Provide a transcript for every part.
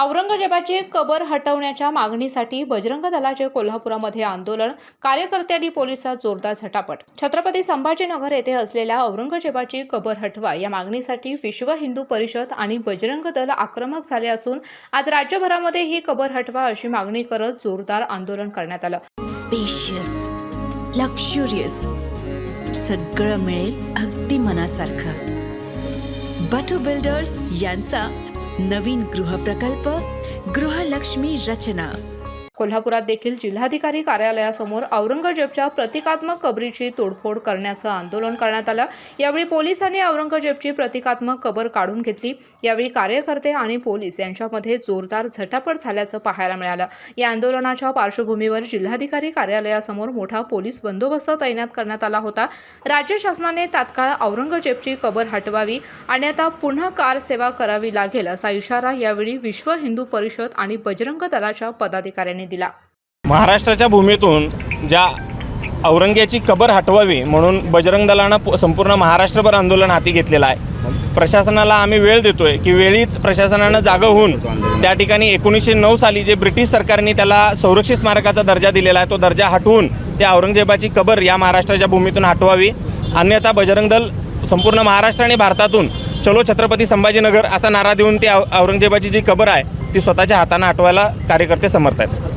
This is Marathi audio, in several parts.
औरंगजेबाची कबर हटवण्याच्या मागणीसाठी बजरंग दलाचे कोल्हापुरामध्ये आंदोलन, कार्यकर्त्यांनी पोलिसात जोरदार झटापट। छत्रपती संभाजीनगर येथे असलेल्या औरंगजेबाची कबर हटवा या मागणीसाठी विश्व हिंदू परिषद आणि बजरंग दल आक्रमक झाले असून आज राज्यभरामध्ये ही कबर हटवा अशी मागणी करत जोरदार आंदोलन करण्यात आलं। स्पेशियस, लक्झुरियस, सगळं मिळेल अगदी मनासारखं। बटू बिल्डर्स यांचा नवीन गृहप्रकल्प गृहलक्ष्मी रचना। कोल्हापुरात देखील जिल्हाधिकारी कार्यालयासमोर औरंगजेबच्या प्रतिकात्मक कबरीची तोडफोड करण्याचं आंदोलन करण्यात आलं। यावेळी पोलिसांनी औरंगजेबची प्रतिकात्मक कबर काढून घेतली। यावेळी कार्यकर्ते आणि पोलीस यांच्यामध्ये जोरदार झटापट झाल्याचं पाहायला मिळालं। या आंदोलनाच्या पार्श्वभूमीवर जिल्हाधिकारी कार्यालयासमोर मोठा पोलीस बंदोबस्त तैनात करण्यात आला होता। राज्य शासनाने तात्काळ औरंगजेबची कबर हटवावी आणि आता पुन्हा कार सेवा करावी लागेल असा इशारा यावेळी विश्व हिंदू परिषद आणि बजरंग दलाच्या पदाधिकाऱ्यांनी दिला। महाराष्ट्राच्या भूमीतून ज्या औरंग्याची कबर हटवावी म्हणून बजरंग दलानं संपूर्ण महाराष्ट्रभर आंदोलन हाती घेतलेलं आहे। प्रशासनाला आम्ही वेळ देतोय की वेळीच प्रशासनानं जागं होऊन त्या ठिकाणी 1909 साली जे ब्रिटिश सरकारने त्याला संरक्षित स्मारकाचा दर्जा दिलेला आहे तो दर्जा हटवून त्या औरंगजेबाची कबर या महाराष्ट्राच्या भूमीतून हटवावी, अन्यथा बजरंग दल संपूर्ण महाराष्ट्र आणि भारतातून चलो छत्रपती संभाजीनगर असा नारा देऊन ती औरंगजेबाची जी कबर आहे ती स्वतःच्या हाताने हटवायला कार्यकर्ते समर्थ आहेत।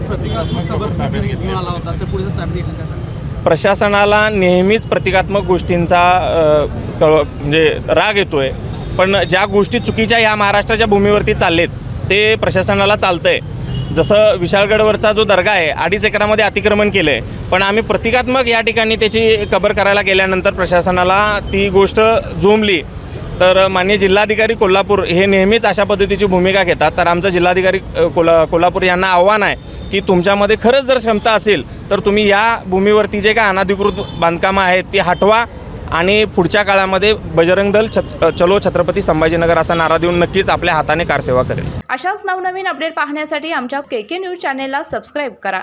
प्रशासनाला नेहमीच प्रतिकात्मक गोष्टींचा म्हणजे राग येतोय, पण ज्या गोष्टी चुकीच्या ह्या महाराष्ट्राच्या भूमीवरती चाललेत ते प्रशासनाला चालतंय। जसं विशाळगडवरचा जो दर्गा आहे 2.5 एकरामध्ये अतिक्रमण केलं आहे, पण आम्ही प्रतिकात्मक या ठिकाणी त्याची कबर करायला गेल्यानंतर प्रशासनाला ती गोष्ट जोमली तर माननीय जिल्हाधिकारी कोल्हापूर हे नेहमीच अशा पद्धतीची भूमिका घेतात। तर आमचं जिल्हाधिकारी कोल्हापूर यांना आव्हान आहे की तुमच्यामध्ये खरंच जर क्षमता असेल तर तुम्ही या भूमीवरती जे काय अनधिकृत बांधकामं आहेत ती हटवा आणि पुढच्या काळामध्ये बजरंग दल चलो छत्रपती संभाजीनगर असा नारा देऊन नक्कीच आपल्या हाताने कारसेवा करेल। अशाच नवनवीन अपडेट पाहण्यासाठी आमच्या KK न्यूज चॅनेलला सबस्क्राईब करा।